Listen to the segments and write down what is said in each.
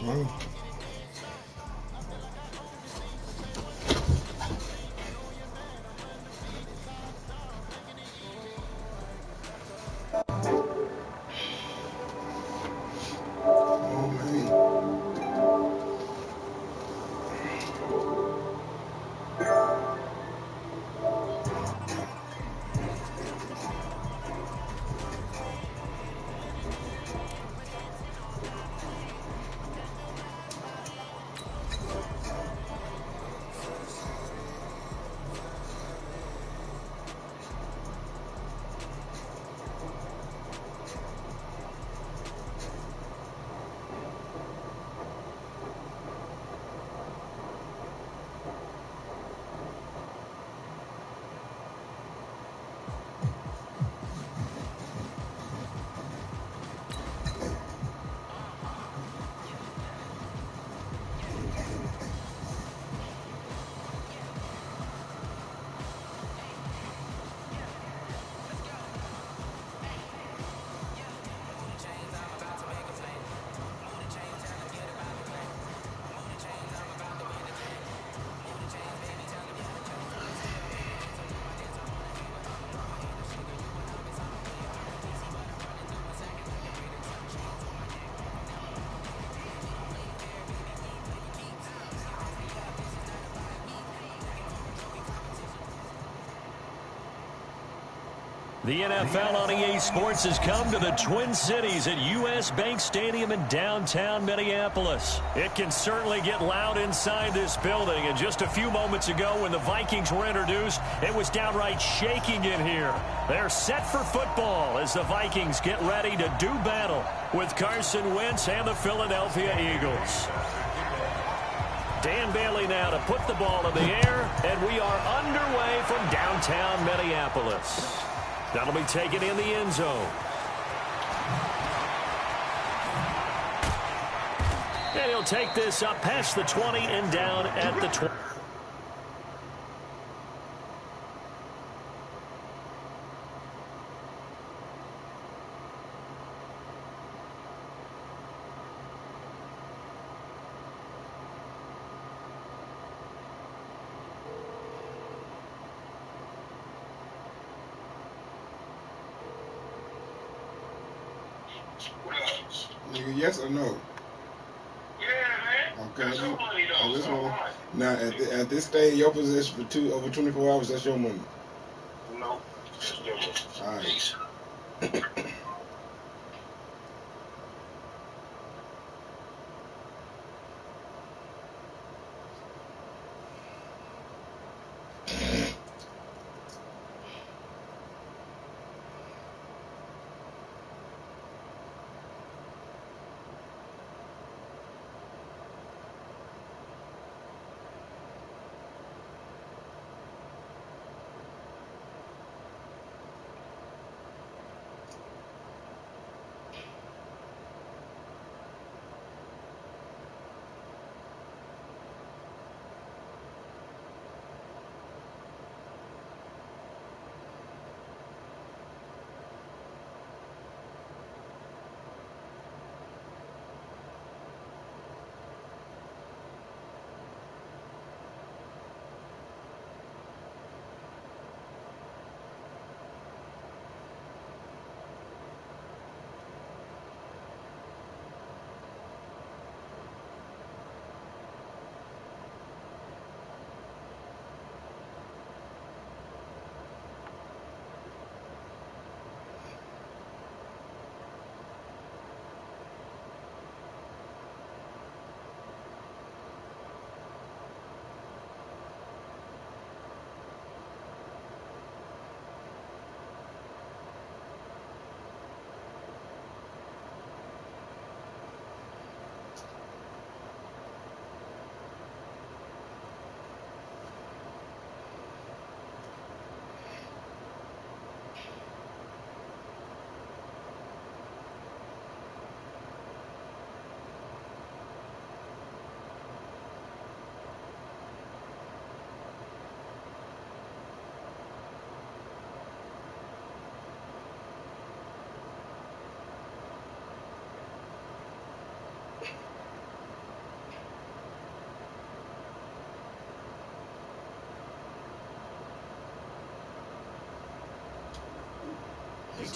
Oh. Oh, man. The NFL on EA Sports has come to the Twin Cities at U.S. Bank Stadium in downtown Minneapolis. It can certainly get loud inside this building. And just a few moments ago when the Vikings were introduced, it was downright shaking in here. They're set for football as the Vikings get ready to do battle with Carson Wentz and the Philadelphia Eagles. Dan Bailey now to put the ball in the air, and we are underway from downtown Minneapolis. That'll be taken in the end zone. And he'll take this up past the 20 and down at the 20. Nigga, yes or no? Yeah, man. Okay. That's your money, though. This one. Now, at this stage, your possession for over 24 hours, that's your money. No, that's your money. All right. Peace.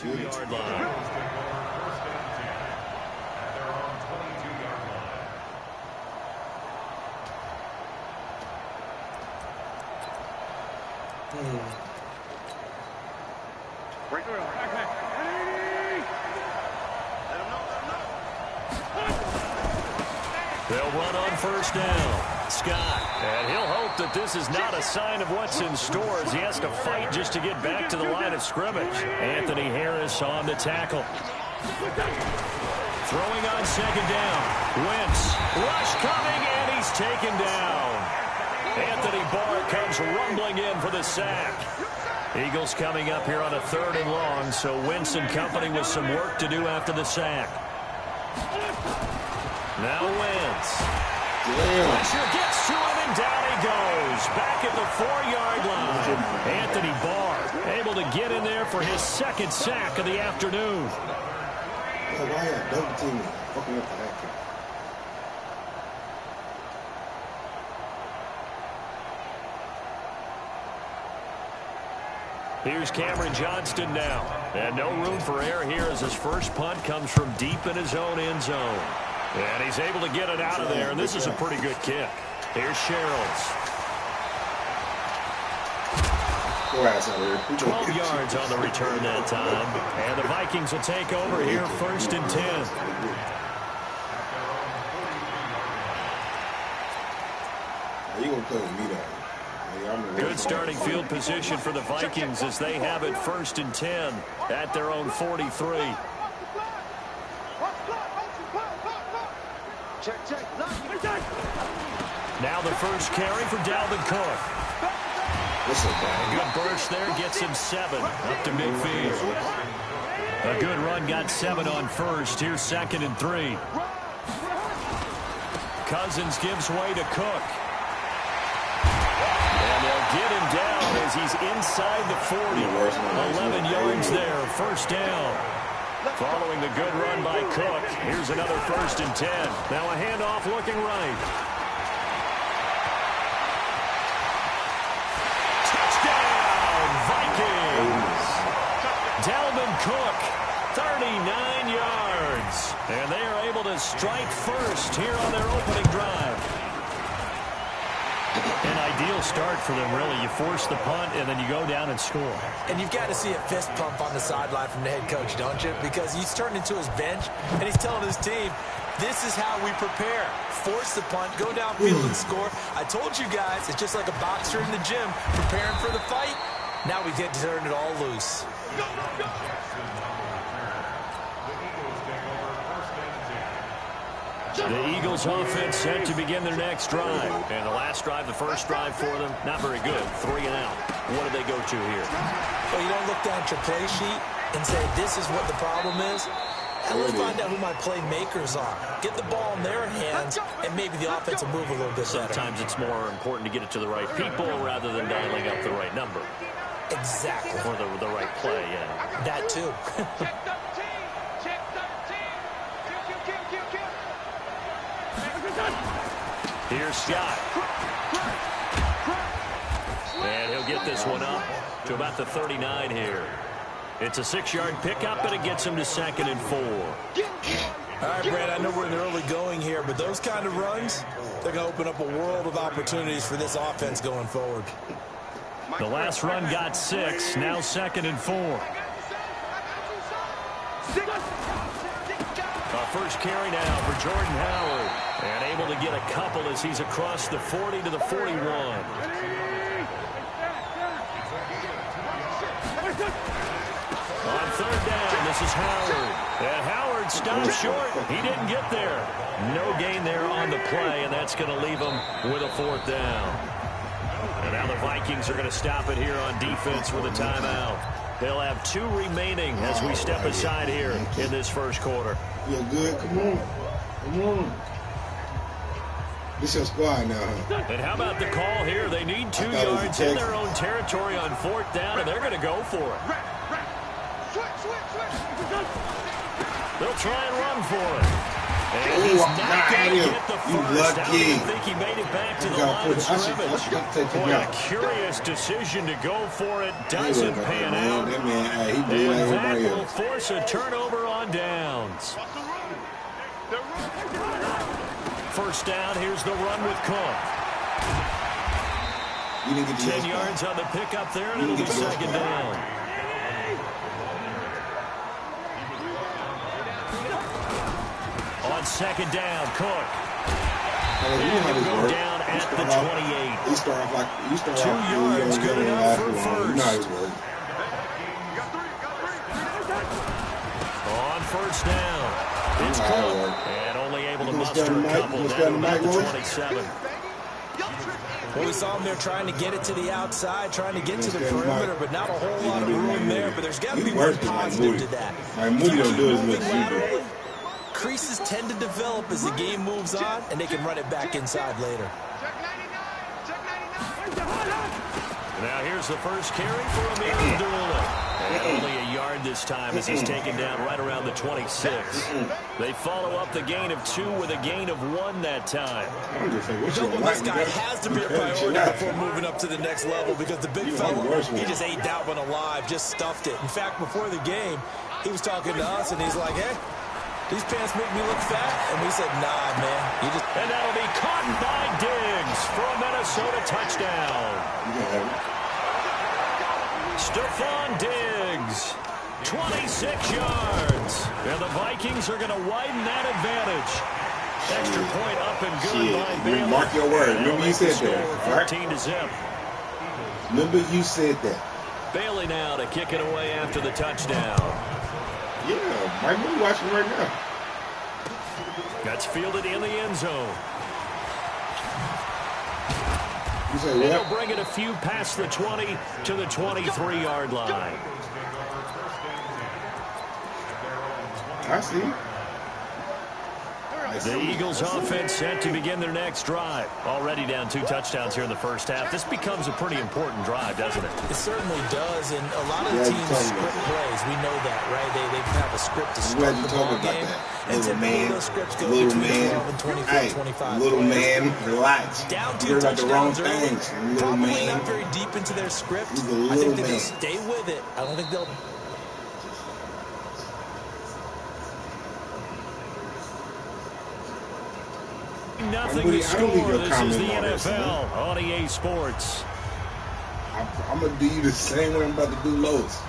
22-yard line. They'll run on first down. Scott, and he'll hope that this is not a sign of what's in store as he has to fight just to get back to the line of scrimmage. Anthony Harris on the tackle. Throwing on second down. Wentz. Rush coming, and he's taken down. Anthony Barr comes rumbling in for the sack. Eagles coming up here on a 3rd and long, so Wentz and company with some work to do after the sack. Now Wentz. Pressure gets to him, and down he goes. Back at the 4-yard line. Anthony Barr able to get in there for his 2nd sack of the afternoon. Why are double teaming? Fucking up the action. Here's Cameron Johnston now. And no room for error here as his first punt comes from deep in his own end zone. And he's able to get it out of there, and this is a pretty good kick. Here's Sherrills. 12 yards on the return that time. And the Vikings will take over here 1st and 10. You gonna play with me, though. Good starting field position for the Vikings as they have it 1st and 10 at their own 43. Now the first carry for Dalvin Cook. A good burst there gets him 7 up to midfield. A good run got 7 on first. Here's 2nd and 3. Cousins gives way to Cook. And they'll get him down as he's inside the 40. 11 yards there, 1st down. Following the good run by Cook, here's another 1st and 10. Now a handoff looking right. Touchdown, Vikings! Dalvin Cook, 39 yards. And they are able to strike first here on their opening drive. An ideal start for them, really. You force the punt, and then you go down and score. And you've got to see a fist pump on the sideline from the head coach, don't you? Because he's turned into his bench, and he's telling his team, this is how we prepare. Force the punt, go downfield and score. I told you guys, it's just like a boxer in the gym preparing for the fight. Now we get to turn it all loose. The Eagles offense set to begin their next drive. And the last drive, the first drive for them, not very good. 3 and out. What do they go to here? Well, you don't look down at your play sheet and say, this is what the problem is. And let's find out who my playmakers are. Get the ball in their hands, and maybe the offense will move a little bit better. Sometimes it's more important to get it to the right people rather than dialing up the right number. Exactly. Or the right play, yeah. That too. Here's Scott. And he'll get this one up to about the 39 here. It's a 6-yard pickup, and it gets him to 2nd and 4. All right, Brad, I know we're in the early going here, but those kind of runs, they're going to open up a world of opportunities for this offense going forward. The last run got 6, now 2nd and 4. First carry now for Jordan Howard. And able to get a couple as he's across the 40 to the 41. On 3rd down, this is Howard. And Howard stopped short. He didn't get there. No gain there on the play, and that's going to leave him with a 4th down. And now the Vikings are going to stop it here on defense with a timeout. They'll have 2 remaining as we step aside here in this first quarter. Feel good? Come on. Come on. This your squad now, huh? And how about the call here? They need 2 yards in their own territory on 4th down, and they're going to go for it. They'll try and run for it. And he's not going to him. get the You first. I don't lucky. even think he made it back to the line of scrimmage. Boy, a curious decision to go for it. Doesn't pan out. That man, he blew And like that everybody will else. force a turnover on downs. First down, here's the run with Cook. You didn't get the 10 yards on the pickup there, and it'll be second down. On second down, Cook. And he'll go down at the 28. You start off like 2 yards, good enough for first. On first down, it's Cook. And only able to muster a couple down at the 27. Well, we saw him there trying to get it to the outside, trying to get to the perimeter, but not a whole lot of room there. But there's got to be one positive to that. Moody don't do as much as you do. Creases tend to develop as the game moves on, and they can run it back inside later. Now here's the first carry for Amir Abdullah. And only a yard this time as he's taken down right around the 26. They follow up the gain of 2 with a gain of 1 that time. This guy has to be a priority before moving up to the next level because the big fella, he just ate that one alive, just stuffed it. In fact, before the game, he was talking to us, and he's like, hey, these pants make me look fat. And we said, nah, man. And that'll be caught by Diggs for a Minnesota touchdown. Stephon Diggs, 26 yards. And the Vikings are going to widen that advantage. Extra point up and good by Bailey. Mark your word. Remember you said that. 14-0. Remember you said that. Bailey now to kick it away after the touchdown. Yeah, Mike Moody watching right now. That's fielded in the end zone. You say And what? they'll bring it a few past the 20 to the 23-yard line. I see. The Eagles offense set to begin their next drive. Already down 2 touchdowns here in the first half. This becomes a pretty important drive, doesn't it? It certainly does, and a lot of teams script plays. We know that, right? They have a script to start the ball game. And typically those scripts go between 12 and 24, 25. Little man, relax. Down 2 You're about the wrong touchdowns early. things. Little Probably man. not very deep into their script. He's a I think little they'll man. stay with it. I don't think they'll... Nothing to score. This is the NFL on EA Sports. I'm going to do you the same way I'm about to do Lowe's.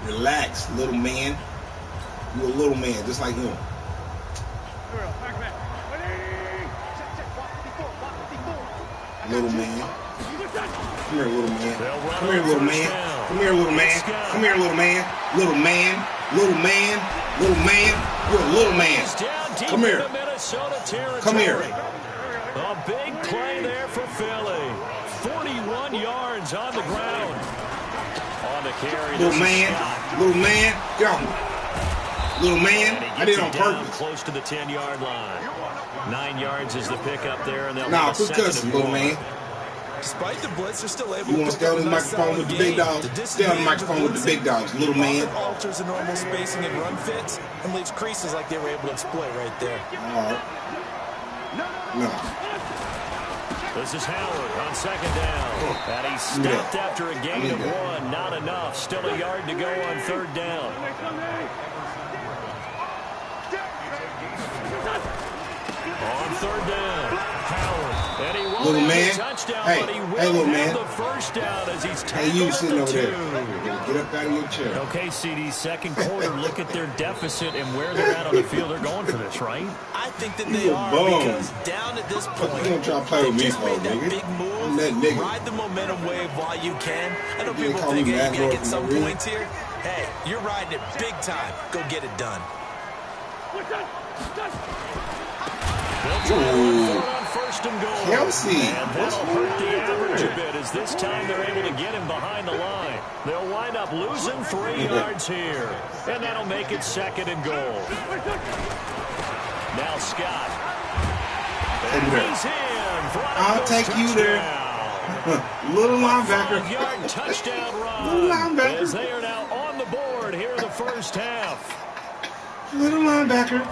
Relax, little man. You a little man, just like him. Little man. Come here, little man. Come here, little man. Come here, little man. Come here, little man. Little man. Little man. Little man. You're a little man. Come here. Come here. A big play there for Philly. 41 yards on the ground. On the carry. Little man. Little man. Get off me. Little man. I did it on purpose. Close to the 10-yard line. 9 yards is the pickup there, and they'll Nah, have a quit second cussing, and little more. man. Despite the blitz, they're still able You want to to stay on the microphone with the big dogs? Stay on the microphone with the big dogs, little man. Alters the normal spacing and run fits and leaves creases like they were able to exploit right there. All right. No. This is Howard on second down. And he stopped after a gain of 1. Not enough. Still a yard to go on third down. On third down, Howard. And he won't Little have man. a touchdown, Hey, but he will hey, little have man. the first down as he's Hey, you sitting over there. Get up out of your chair. Okay, CD, second quarter, look at their deficit and where they're at on the field. They're going for this, right? I think that You they a are bum. because down at this point, You gonna try to play they with me just for, made that nigga? big I'm move. that nigga. Ride the momentum wave while you can. I know You people call think, me hey, Mad you gotta Lord get for some no reason? points here. Hey, you're riding it big time. Go get it done. They'll try to run for it on first and goal. Kelsey. And that'll hurt the average a bit as this time they're able to get him behind the line. They'll wind up losing 3 yards here. And that'll make it second and goal. Now Scott. And he's in for I'll take you there. Little linebacker. 5-yard touchdown run. Little linebacker. As they are now on the board here in the first half. Little linebacker.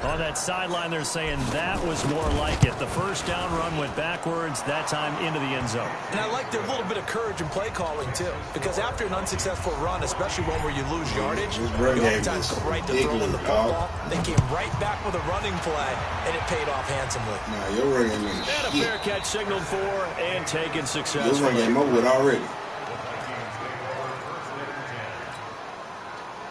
On that sideline, they're saying that was more like it. The first down run went backwards, that time into the end zone. And I like their little bit of courage in play calling, too. Because after an unsuccessful run, especially one where you lose yardage, you oftentimes go right to throwing the football. They came right back with a running play, and it paid off handsomely. Nah, your run game is And a fair catch signaled for and taken successfully. Your run game over with already.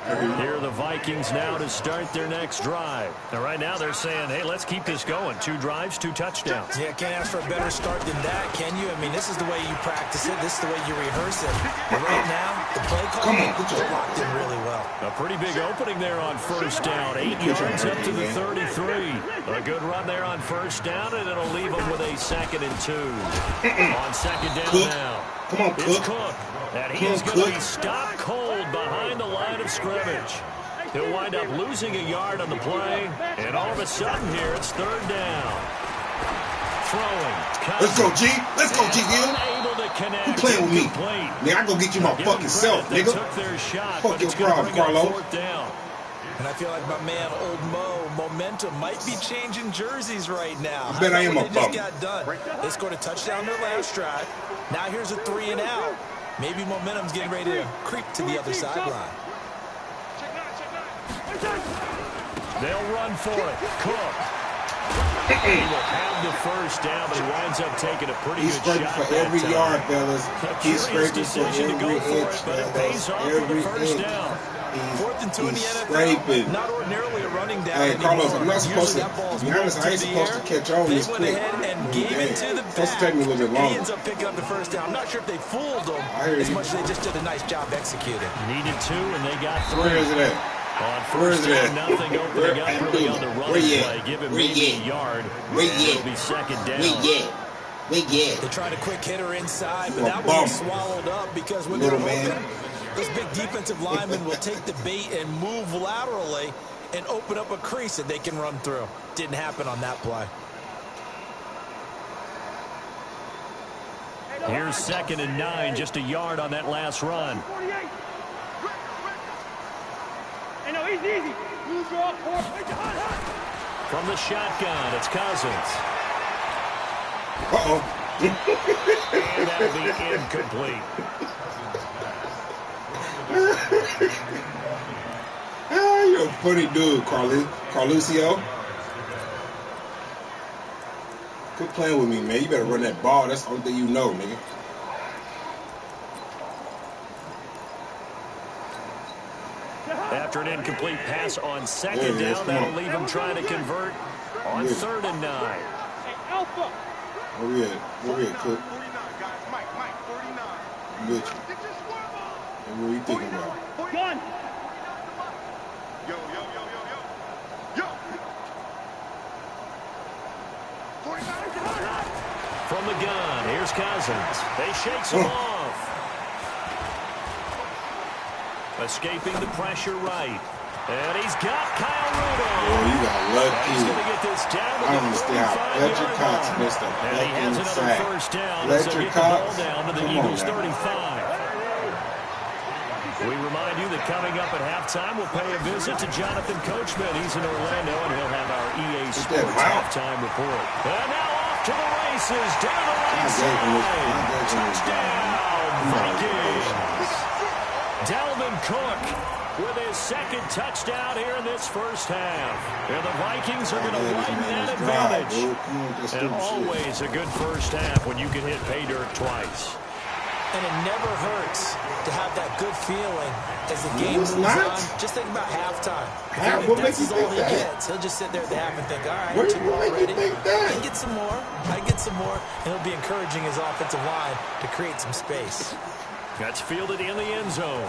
Here are the Vikings now to start their next drive. Now, right now, they're saying, hey, let's keep this going. 2 drives, 2 touchdowns. Yeah, can't ask for a better start than that, can you? I mean, this is the way you practice it. This is the way you rehearse it. But right now, the play call is locked in really well. A pretty big opening there on first down. 8 yards up to the 33. A good run there on first down, and it'll leave them with a 2nd and 2. On second down now. Come on, It's Cook. And he's going to be stopped cold behind the line of scrimmage. He'll wind up losing a yard on the play. And all of a sudden here, it's 3rd down. Throwing. Let's go, G. Let's go, G. Unable to connect. Who playing with me? Nigga, I go get you my fucking self, nigga. Took their shot, fuck your problem, Carlo. And I feel like my man, Old Mo, momentum might be changing jerseys right now. I bet I am a bum. They just got done. They scored a touchdown their last drive. Now here's a 3 and out. Maybe momentum's getting ready to creep to the other sideline. They'll run for it. Cook. He will have the first down, but he winds up taking a pretty good shot. He's scraping for every yard, fellas. He's scraping for every inch, fellas. Every inch. 4th and 2 in the NFL. Scraping. Not ordinarily a running down. Hey, Carlos, I'm not supposed to. To be honest, I ain't supposed to catch on this quick. They went ahead and gave it to the back. Supposed to take me a little bit longer. He ends up picking up the first down. I'm not sure if they fooled him as much as they just did a nice job executing. Needed 2, and they got 3. Where is it at? On first down, nothing opening up really on the running play. Give him maybe a yard. It'll be 2nd down. They tried a quick hitter inside, but that one was swallowed up because when they're open, those big defensive linemen will take the bait and move laterally and open up a crease that they can run through. Didn't happen on that play. Here's 2nd and 9, just a yard on that last run. From the shotgun, it's Cousins. Uh-oh. And that'll be incomplete. You're a funny dude, Carluccio. Quit playing with me, man. You better run that ball. That's the only thing you know, nigga. After an incomplete pass on 2nd down, that'll leave him trying to convert on 3rd and 9. Where we at, Cook? I'm with you. What are you thinking about? Gun. From the gun, here's Cousins. They shakes him off. Escaping the pressure right. And he's got Kyle Rudolph. Oh, you got lucky. He's going to get this down to I don't understand how Fletcher Cox missed a and he has fucking another sack. first down. Fletcher so get Cox. the ball down to the Eagles 35. We remind you that coming up at halftime, we'll pay a visit to Jonathan Coachman. He's in Orlando, and he'll have our EA Sports halftime report. And now off to the races, down the right side. Touchdown, Vikings. Dalvin Cook with his 2nd touchdown here in this first half. And the Vikings are going to widen that advantage. And always a good first half when you can hit pay dirt twice. And it never hurts to have that good feeling as the game moves on. Just think about halftime. What makes you this is all think he that? gets. He'll just sit there at the half and think, all right, What 2 make already. you think that? I get some more. I get some more. And he'll be encouraging his offensive line to create some space. That's fielded in the end zone.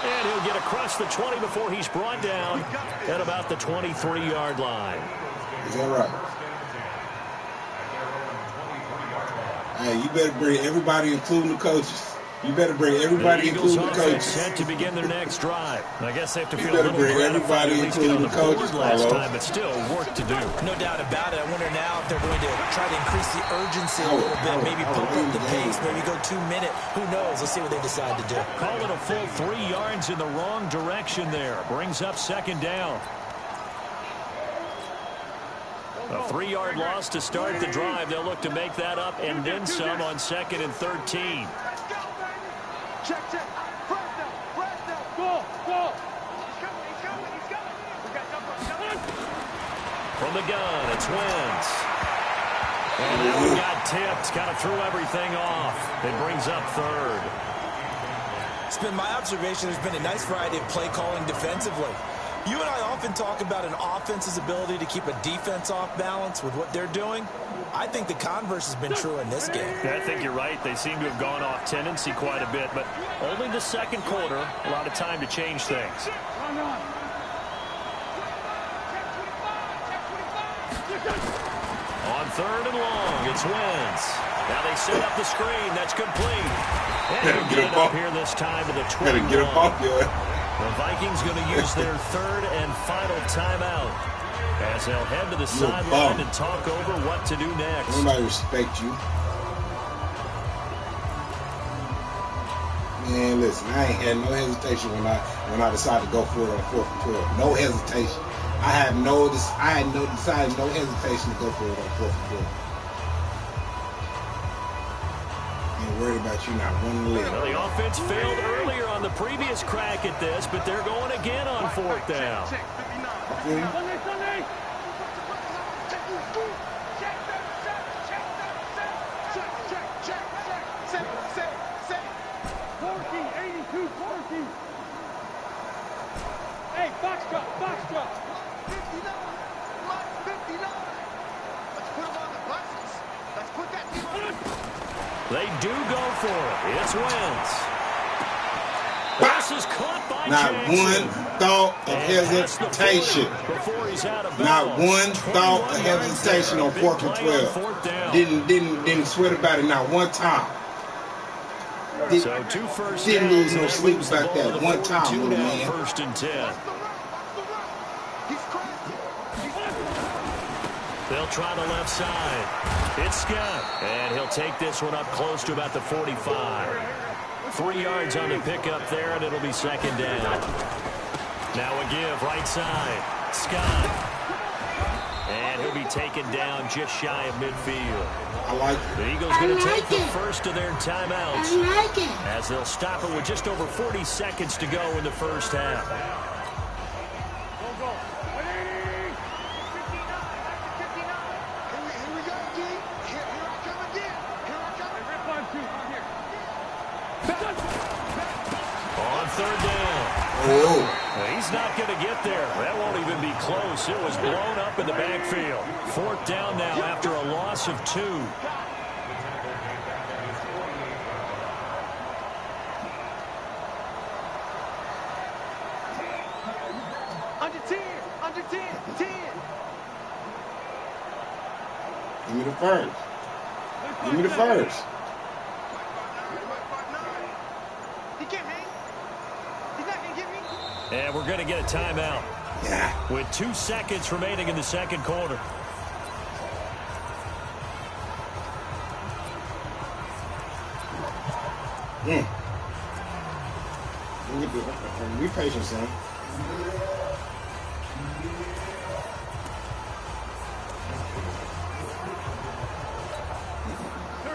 And he'll get across the 20 before he's brought down at about the 23-yard line. Is that right? Hey, you better bring everybody, including the coaches. You better bring everybody, including the coaches. Set to begin their next drive. I guess they have to feel You a better little bring gratified everybody, at least get on including the the coaches, board last Carlos. time, but still work to do. No doubt about it. I wonder now if they're going to try to increase the urgency a little bit, maybe pump up the pace, maybe go 2 minute. Who knows? Let's see what they decide to do. Call it a full 3 yards in the wrong direction there. Brings up second down. A 3-yard loss to start the drive. They'll look to make that up and then some on 2nd and 13. Check. Go. He's coming. We got number. From the gun, it's Wentz. And that one got tipped. Kind of threw everything off. It brings up 3rd. It's been my observation there's been a nice variety of play calling defensively. You and I often talk about an offense's ability to keep a defense off balance with what they're doing. I think the converse has been true in this game. Yeah, I think you're right. They seem to have gone off tendency quite a bit, but only the second quarter, a lot of time to change things. On 3rd and long, it's Wentz. Now they set up the screen. That's complete. And get it up here this time to the 20. Better get him off here. The Vikings going to use their 3rd and final timeout as they'll head to the sideline and talk over what to do next. Nobody respect you. Man, listen, I ain't had no hesitation when I decided to go for it on 4th and 12. No hesitation. I had no hesitation to go for it on 4th and 12. Worried about you not running late. Well, the offense failed earlier on the previous crack at this, but they're going again on 4th down. Hey, box drop. 59. Let's put them on the buses. Let's put that team on. They do go for it. It's Wentz. Pass is caught by Not Jackson. one thought of hesitation. Not one thought of hesitation on 4th and 12. Didn't sweat about it not one time. So 2 first didn't downs, lose no sleep about that one time, little man. 1st and 10. They'll try the left side. It's Scott, and he'll take this one up close to about the 45. 3 yards on the pickup there, and it'll be 2nd down. Now a give, right side. Scott. And he'll be taken down just shy of midfield. I like it. The Eagles going to take the first of their timeouts. I like it. As they'll stop it with just over 40 seconds to go in the first half. On 3rd down. Oh. He's not going to get there. That won't even be close. It was blown up in the backfield. 4th down now after a loss of 2. Under 10. Give me the first. Give me the first. He can't hang. He's not going to get me. And we're going to get a timeout. Yeah. With 2 seconds remaining in the second quarter. Be patient, son.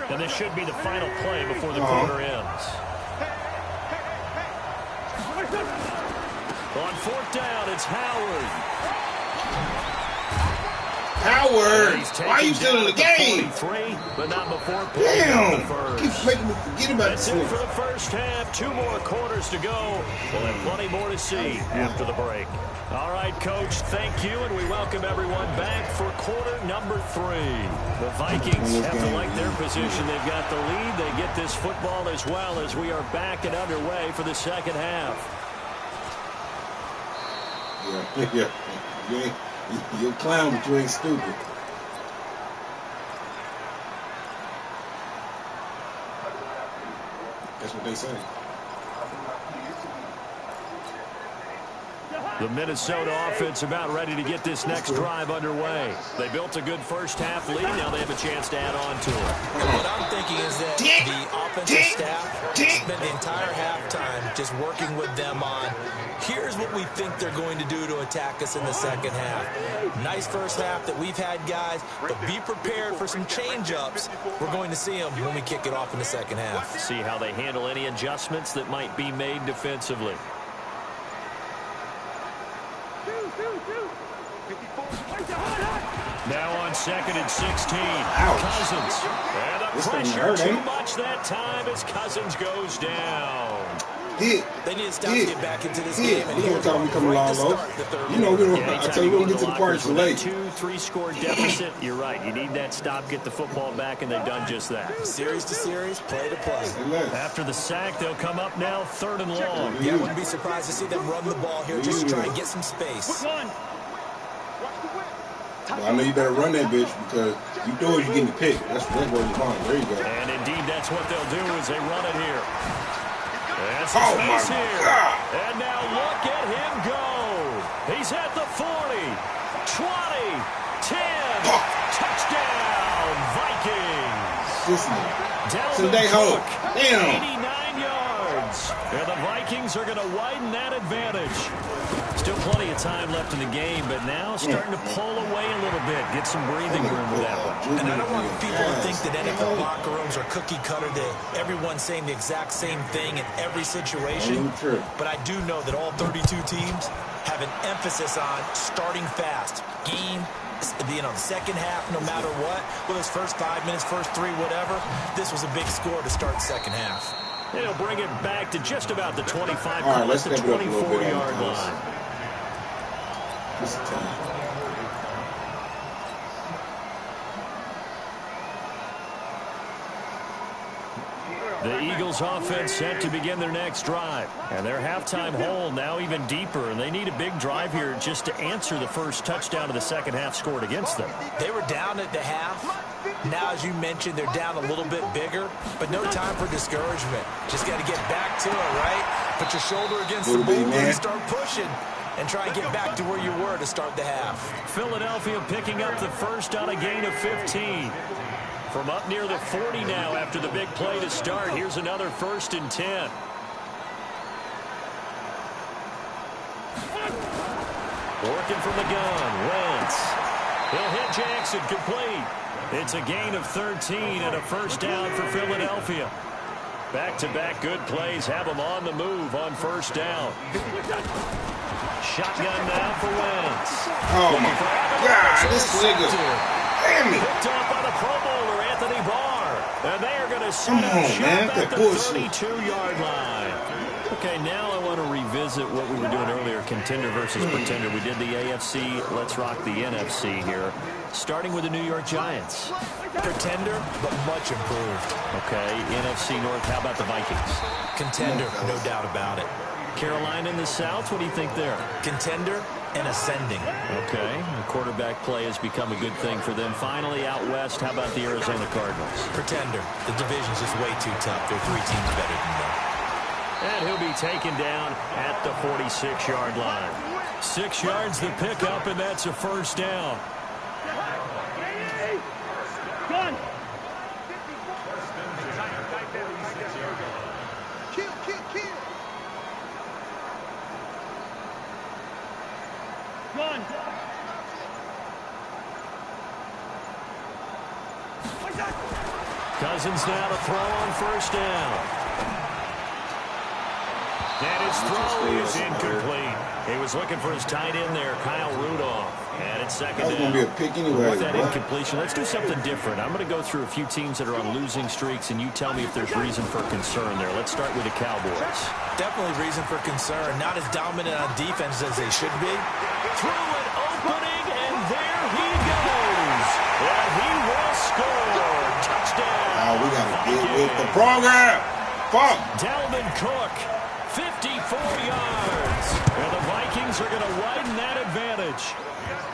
And this should be the final play before the quarter ends. On 4th down, it's Howard. Howard, why are you still in the game? 43, but not before Damn, the first. keep making me forget about That's this. it for the first half. 2 more quarters to go. We'll have plenty more to see after the break. All right, Coach, thank you, and we welcome everyone back for quarter number 3. The Vikings have to like their position. They've got the lead. They get this football as well as we are back and underway for the second half. Yeah. You're a clown, but you ain't stupid. That's what they say. The Minnesota offense about ready to get this next drive underway. They built a good first half lead. Now they have a chance to add on to it. What I'm thinking is that the offensive staff spent the entire halftime just working with them on, here's what we think they're going to do to attack us in the second half. Nice first half that we've had, guys, but be prepared for some change-ups. We're going to see them when we kick it off in the second half. See how they handle any adjustments that might be made defensively. Now on 2nd and 16. Ouch. Cousins. And the This thing pressure hurt, too ain't it? much that time as Cousins goes down. Hit. They need to stop to get back into this game. And You know what time we coming right along to low. start the third You know we don't. Yeah, I tell you, we don't get to the party too late. 2-3 score deficit. You're right. You need that stop, get the football back, and they've done just that. Series to series, play to play. After the sack, they'll come up now 3rd and long. Yeah, I wouldn't be surprised to see them run the ball here just to try and get some space. Well, I know you better run that bitch because you do it, you getting the pick. That's where you're going. There you go. And indeed, that's what they'll do as they run it here. And some Oh my space here. God! And now look at him go. He's at the 40, 20, 10. Touchdown, Vikings. Listen, Dalvin Sendejo. Cook, Damn. 89 yards. And the Vikings are going to widen that advantage. Still plenty of time left in the game, but now starting to pull away a little bit. Get some breathing room with that one. And I don't want people to think that NFL locker rooms are cookie cutter, that everyone's saying the exact same thing in every situation. But I do know that all 32 teams have an emphasis on starting fast. Game, the second half, no matter what. Well, those first 5 minutes, first 3, whatever. This was a big score to start the second half. They'll bring it back to just about the 25, All right, call let's it the step it up a little bit on the 24-yard pace. line. This is time. The Eagles offense set to begin their next drive. And their halftime hole now even deeper. And they need a big drive here just to answer the first touchdown of the second half scored against them. They were down at the half. Now, as you mentioned, they're down a little bit bigger. But no time for discouragement. Just got to get back to it, right? Put your shoulder against the boulder and start pushing. And try and get back to where you were to start the half. Philadelphia picking up the first on a gain of 15. From up near the 40 now after the big play to start. Here's another 1st and 10. Working from the gun. Wentz. He'll hit Jackson complete. It's a gain of 13 and a first down for Philadelphia. Back-to-back good plays have them on the move on first down. Shotgun now for Wentz. Oh my God, this nigga. Damn it. Picked off by the Pro Bowler, Anthony Barr. And they are going to set Come up on, shop man, at that the bullshit. 32-yard line. Okay, now I want to revisit what we were doing earlier, contender versus pretender. We did the AFC, let's rock the NFC here. Starting with the New York Giants. Pretender, but much improved. Okay, NFC North, how about the Vikings? Contender, no doubt about it. Carolina in the South, what do you think there? Contender and ascending. Okay, the quarterback play has become a good thing for them. Finally, out west, how about the Arizona Cardinals? Pretender. The division's just way too tough. There are 3 teams better than them. And he'll be taken down at the 46-yard line. 6 yards the pickup, and that's a first down. Gun. Gun. Cousins now to throw on first down. And his throw is incomplete. He was looking for his tight end there, Kyle Rudolph. And it's second That was down. going to be a pick anyway. With that incompletion, let's do something different. I'm going to go through a few teams that are on losing streaks, and you tell me if there's reason for concern there. Let's start with the Cowboys. Definitely reason for concern. Not as dominant on defense as they should be. Through an opening, and there he goes. And he will score. Touchdown. Oh, we got to get with the program. Fuck. Dalvin Cook, 54 yards. And the Vikings are going to widen that advantage.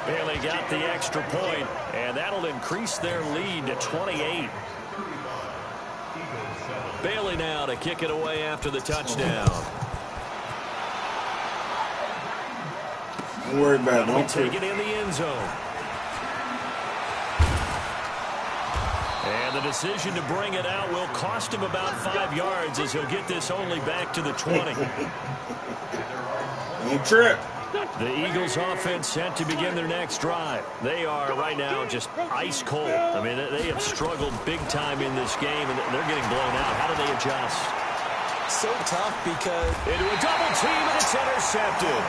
Bailey got the extra point, and that'll increase their lead to 28. Bailey now to kick it away after the touchdown. Don't worry about it. Don't take it in the end zone. And the decision to bring it out will cost him about 5 yards as he'll get this only back to the 20. Don't trip. The Eagles offense set to begin their next drive. They are right now just ice cold. I mean, they have struggled big time in this game, and they're getting blown out. How do they adjust? So tough because... Into a double team, and it's intercepted.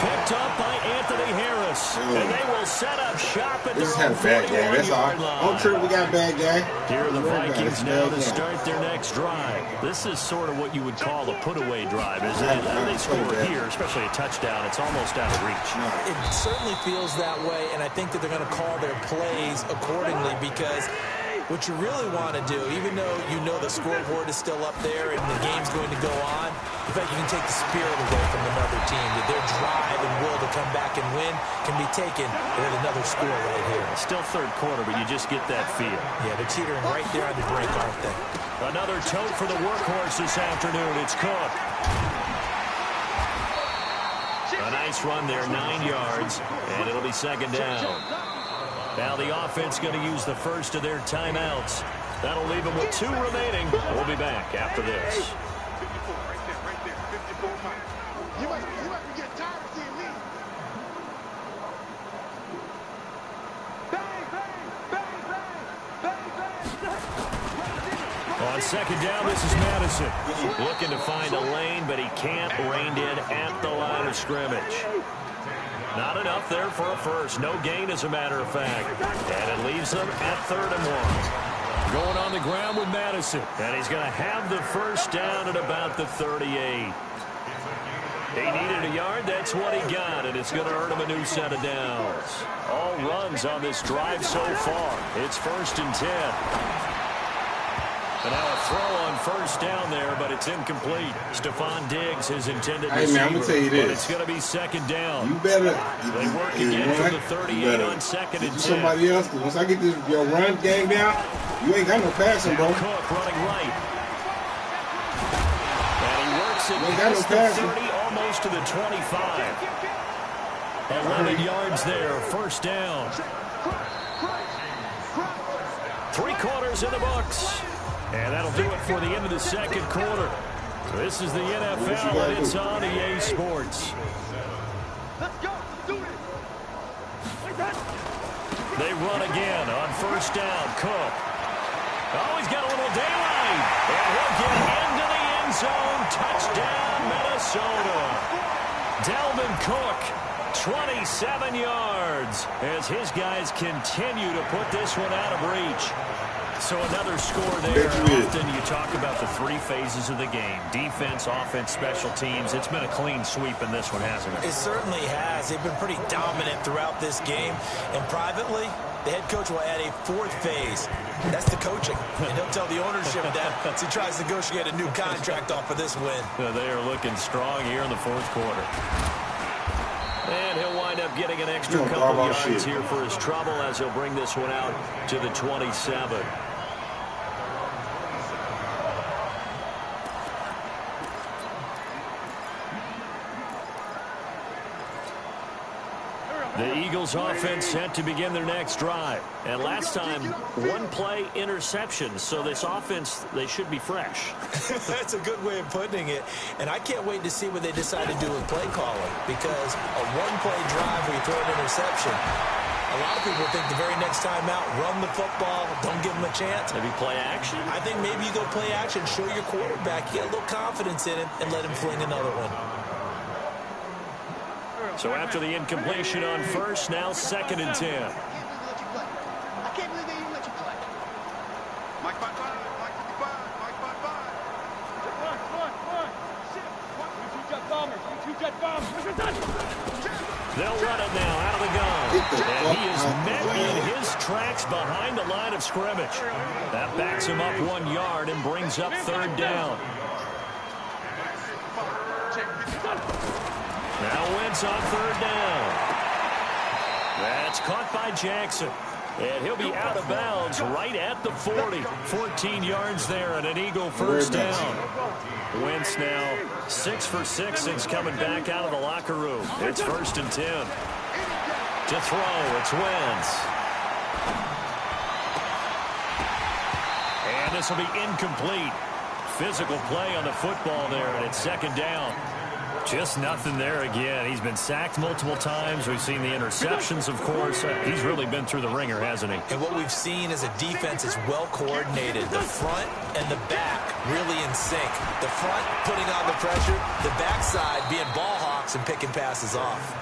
Picked up by Anthony Harris. And they will set up shop at their own 41-yard line. Don't trip, we got a bad guy. Here are the Vikings now to start their next drive. This is sort of what you would call a put-away drive, isn't it? They score here, especially a touchdown. It's almost out of reach. It certainly feels that way, and I think that they're going to call their plays accordingly because what you really want to do, even though you know the scoreboard is still up there and the game's going to go on, in fact, you can take the spirit away from another team. That their drive and will to come back and win can be taken with another score right here. Still third quarter, but you just get that feel. Yeah, they're teetering right there on the brink, aren't they? Another tote for the workhorse this afternoon. It's Cook. A nice run there, 9 yards, and it'll be second down. Now the offense going to use the first of their timeouts. That'll leave them with 2 remaining. We'll be back after this. On second down, this is Madison. Looking to find a lane, but he can't. Reined in at the line of scrimmage. Not enough there for a first. No gain, as a matter of fact. And it leaves them at 3rd and 1. Going on the ground with Madison. And he's going to have the first down at about the 38. He needed a yard. That's what he got. And it's going to earn him a new set of downs. All runs on this drive so far. It's 1st and 10. And now a throw on first down there, but it's incomplete. Stephon Diggs, his intended receiver. Hey, man, I'm going to tell you this. But it's going to be second down. You better. They work again from the 38 on second and 10. Somebody else, once I get this your run game down, you ain't got no passing, bro. Cook running right. And he works it past the 30, almost to the 25. 11 yards there, first down. 3 quarters in the books. And that'll do it for the end of the second quarter. This is the NFL, and it's on EA Sports. Let's go. Do it. They run again on first down. Cook. Oh, he's got a little daylight. And he'll get into the end zone. Touchdown, Minnesota. Dalvin Cook, 27 yards, as his guys continue to put this one out of reach. So another score there. Often you talk about the 3 phases of the game. Defense, offense, special teams. It's been a clean sweep in this one, hasn't it? It certainly has. They've been pretty dominant throughout this game. And privately, the head coach will add a 4th phase. That's the coaching. And he'll tell the ownership that as he tries to negotiate a new contract off of this win. They are looking strong here in the 4th quarter. And he'll wind up getting an extra couple yards here for his trouble as he'll bring this one out to the 27. The Eagles offense set to begin their next drive. And last time, 1-play interception. So this offense, they should be fresh. That's a good way of putting it. And I can't wait to see what they decide to do with play calling. Because a 1-play drive where you throw an interception, a lot of people think the very next time out, run the football, don't give them a chance. Maybe play action? I think maybe you go play action, show your quarterback, get a little confidence in him, and let him fling another one. So after the incompletion on first, now 2nd and 10. I can't believe they even let you play. Mike 55, Mike 55, Mike 55. Two jet bombers. They'll run it now out of the gun. And he is met in his tracks behind the line of scrimmage. That backs him up 1 yard and brings up 3rd down. Now Wentz on 3rd down. That's caught by Jackson. And he'll be out of bounds right at the 40. 14 yards there and an Eagle first down. Wentz now 6 for 6 since coming back out of the locker room. It's 1st and 10. To throw, it's Wentz. And this will be incomplete. Physical play on the football there, and it's 2nd down. Just nothing there again. He's been sacked multiple times. We've seen the interceptions, of course. He's really been through the ringer, hasn't he? And what we've seen is a defense is well coordinated. The front and the back really in sync. The front putting on the pressure, the backside being ball hawks and picking passes off.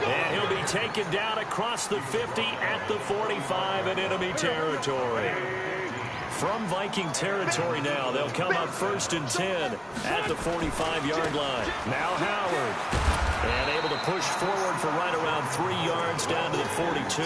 And he'll be taken down across the 50 at the 45 in enemy territory. From Viking territory now, they'll come up 1st and 10 at the 45-yard line. Now Howard. And able to push forward for right around 3 yards down to the 42.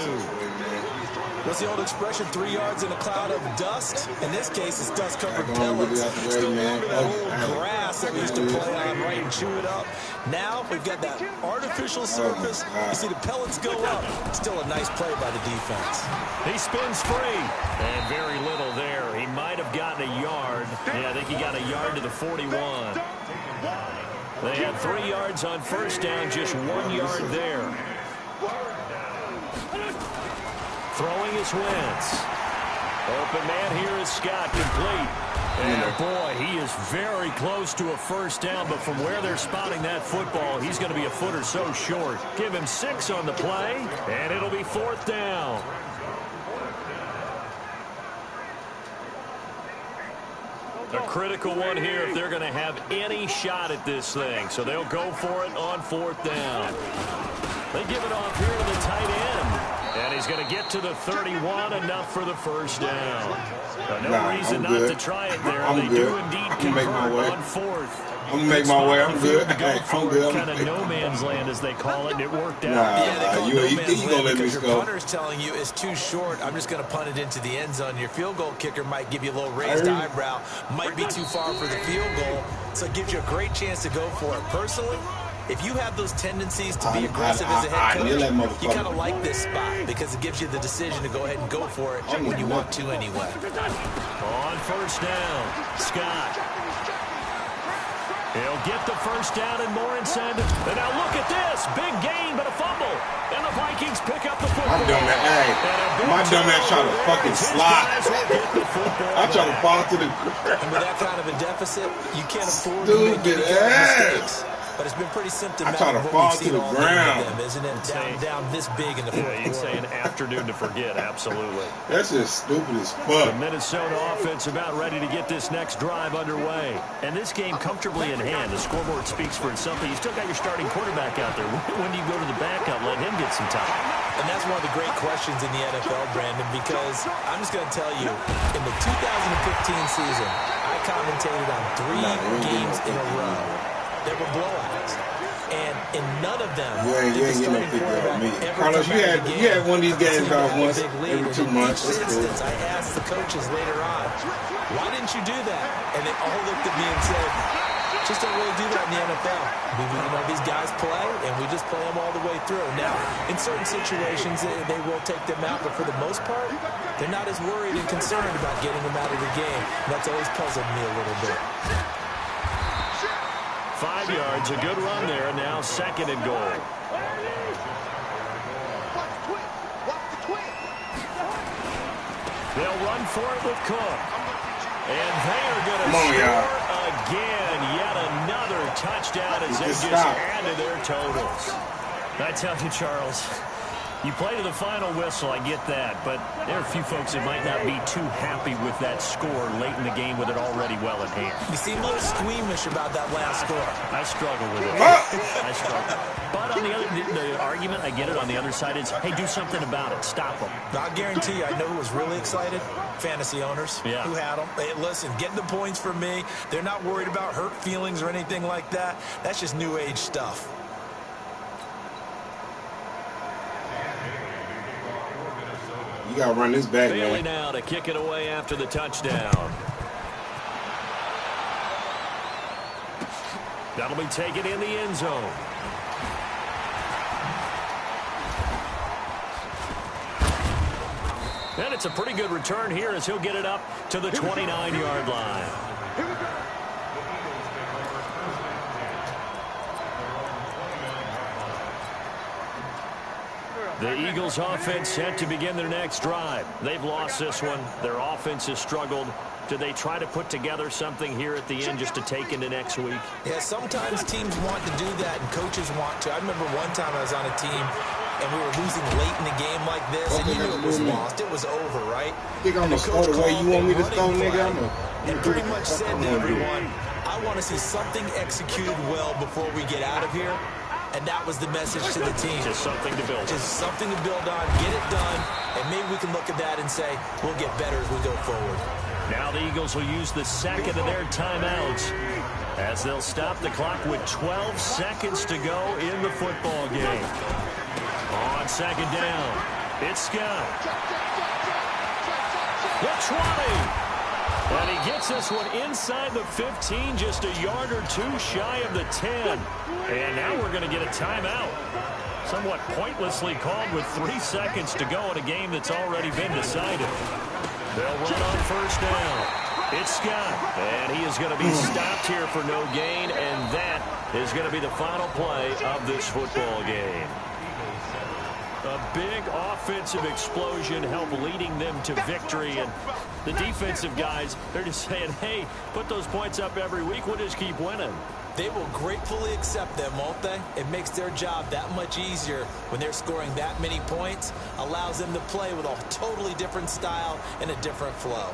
What's the old expression, 3 yards in a cloud of dust? In this case, it's dust-covered pellets. Still remember that old grass that we used to play on, right, and chew it up. Now we've got that artificial surface. You see the pellets go up. Still a nice play by the defense. He spins free. And very little there. He might have gotten a yard. Yeah, I think he got a yard to the 41. They had 3 yards on 1st down, just 1 yard there. Throwing is Wentz. Open man here is Scott, complete. And boy, he is very close to a 1st down, but from where they're spotting that football, he's going to be a foot or so short. Give him 6 on the play, and it'll be 4th down. A critical one here if they're going to have any shot at this thing. So they'll go for it on 4th down. They give it off here to the tight end. And he's going to get to the 31, enough for the 1st down. No reason not to try it there. They do indeed convert on 4th. I'm going to make my way. I'm good. I'm good. Kind of no man's land, as they call it, and it worked out. Yeah, they call it no man's land because your go. punter's telling you it's too short. I'm just going to punt it into the end zone. Your field goal kicker might give you a little raised eyebrow. Might be too far for the field goal. So it gives you a great chance to go for it. Personally, if you have those tendencies to be aggressive as a head coach, you kind of like this spot because it gives you the decision to go ahead and go for it when you want to anyway. On 1st down, Scott. He'll get the 1st down and more inside. And now look at this. Big gain, but a fumble. And the Vikings pick up the football. My dumb ass trying to fucking slide. I'm trying to fall to the ground. And with that kind of a deficit, you can't afford to make any kind of mistakes. But it's been pretty symptomatic of what we've seen all of them, isn't it? Down this big in the fourth quarter. You'd say an afternoon to forget, absolutely. That's just stupid as fuck. The Minnesota offense about ready to get this next drive underway. And this game comfortably in hand. The scoreboard speaks for itself. You still got your starting quarterback out there. When do you go to the backup, let him get some time? And that's one of the great questions in the NFL, Brandon, because I'm just going to tell you, in the 2015 season, I commentated on 3 games in a row. There were blowouts, and in none of them did the starting quarterback ever Carlos, you had one of these games once every 2 months. For instance, I asked the coaches later on, why didn't you do that? And they all looked at me and said, just don't really do that in the NFL. These guys play, and we just play them all the way through. Now, in certain situations, they will take them out, but for the most part, they're not as worried and concerned about getting them out of the game. That's always puzzled me a little bit. 5 yards, a good run there. Now 2nd and goal. They'll run for it with Cook. And they are going to score again. Yet another touchdown as they just added their totals. I tell you, Charles, you play to the final whistle, I get that, but there are a few folks that might not be too happy with that score late in the game with it already well in hand. You seem a little squeamish about that last score. I struggle with it. I struggle. But on the argument, I get it, on the other side is, hey, do something about it. Stop them. I'll guarantee you, I know who was really excited. Fantasy owners who had them. Hey, listen, getting the points for me. They're not worried about hurt feelings or anything like that. That's just new age stuff. You got to run this back, Bailey man. now to kick it away after the touchdown. That'll be taken in the end zone. And it's a pretty good return here as he'll get it up to the 29-yard line. Here we go. The Eagles offense set to begin their next drive. They've lost this one. Their offense has struggled. Do they try to put together something here at the end just to take into next week? Yeah, sometimes teams want to do that and coaches want to. I remember one time I was on a team and we were losing late in the game like this, and you knew it was lost. It was over, right? Think I'm going to throw the way you want me to throw, nigga? And pretty much said to everyone, I want to see something executed well before we get out of here. And that was the message to the team. Just something to build on. Just something to build on, get it done, and maybe we can look at that and say, we'll get better as we go forward. Now the Eagles will use the second of their timeouts as they'll stop the clock with 12 seconds to go in the football game. On second down, it's Scott. The 20. And he gets this one inside the 15, just a yard or two shy of the 10. And now we're going to get a timeout. Somewhat pointlessly called with 3 seconds to go in a game that's already been decided. They'll run on first down. It's Scott. And he is going to be stopped here for no gain. And that is going to be the final play of this football game. A big offensive explosion helped leading them to victory. And the defensive guys, they're just saying, hey, put those points up every week. We'll just keep winning. They will gratefully accept them, won't they? It makes their job that much easier when they're scoring that many points. Allows them to play with a totally different style and a different flow.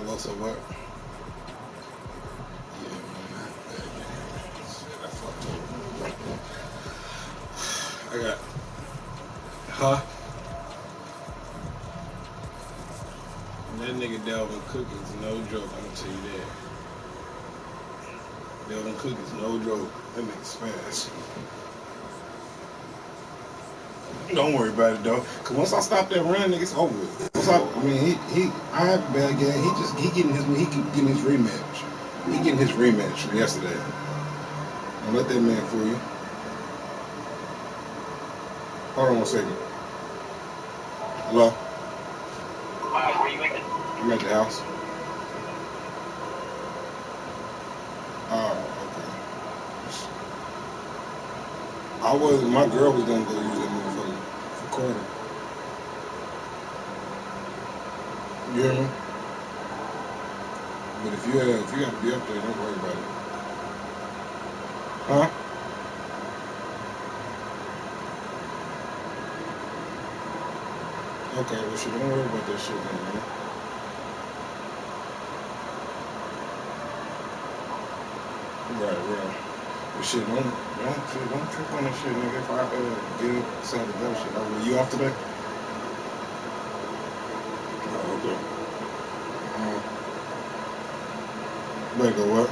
Hello, so what? Yeah, man. Shit, I fucked up. I got. Huh? That nigga Delvin Cook is no joke, I'm gonna tell you that. Delvin Cook is no joke. That nigga's fast. Don't worry about it though, cause once I stop that run, nigga, it's over with. I have a bad game. He getting his rematch. He getting his rematch from yesterday. Don't let that man fool you. Hold on 1 second. Hello? Where you at? I'm at the house. Oh, okay. My girl was gonna go use that motherfucker for Carter. You hear me? But if you gotta be up there, don't worry about it. Huh? Okay, well shit, don't worry about that shit then, man. Right. But shit, don't trip on that shit, nigga. If I get up inside the go shit, you off today? Oh, okay. Better go what?